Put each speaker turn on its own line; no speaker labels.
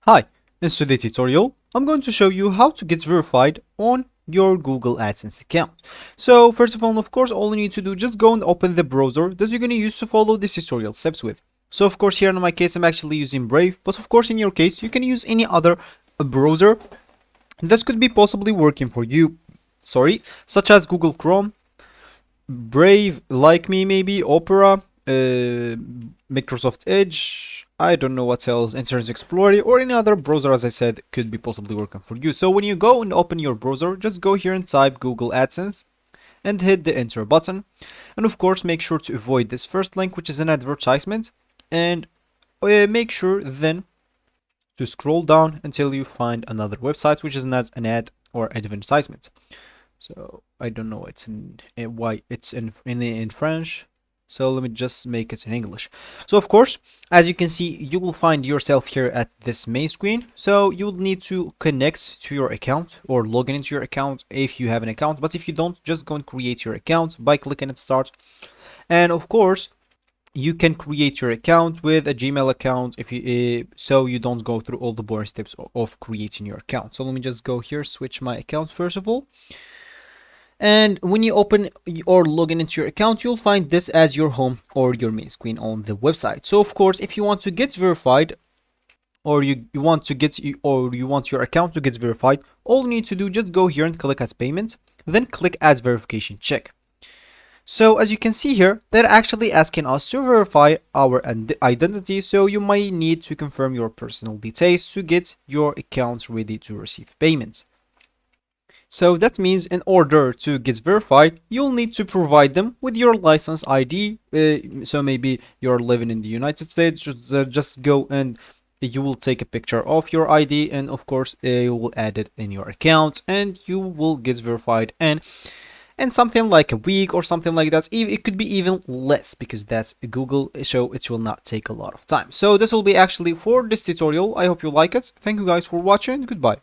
Hi, in today's tutorial, I'm going to show you how to get verified on your Google AdSense account. So first of all, all you need to do, just go and open the browser that you're going to use to follow this tutorial steps with. So of course, here in my case, I'm actually using Brave, but of course, in your case, you can use any other browser that could be possibly working for you. Such as Google Chrome, Brave, like me maybe, Opera, Microsoft Edge, I don't know what else, Internet Explorer, or any other browser, as I said, could be possibly working for you. So when you go and open your browser, just go here and type Google AdSense and hit the enter button. And of course, make sure to avoid this first link, which is an advertisement, and make sure then to scroll down until you find another website, which is not an ad or advertisement. So I don't know why it's in French. So let me just make it in English. So of course, as you can see, you will find yourself here at this main screen. So you will need to connect to your account or log into your account if you have an account. But if you don't, just go and create your account by clicking at start. And of course, you can create your account with a Gmail account if you so you don't go through all the boring steps of creating your account. So let me just go here, switch my account first of all. And when you open or log in into your account, you'll find this as your home or your main screen on the website. So of course, if you want to get verified, or you want your account to get verified, all you need to do, just go here and click at payment, then click add verification check. So as you can see here, they're actually asking us to verify our identity, so you might need to confirm your personal details to get your account ready to receive payments. So that means in order to get verified, you'll need to provide them with your license ID. So maybe you're living in the United States, just go and you will take a picture of your ID, and of course you will add it in your account and you will get verified. And something like a week or something like that, it could be even less, because that's Google, so it will not take a lot of time. So this will be actually for this tutorial. I hope you like it. Thank you guys for watching. Goodbye.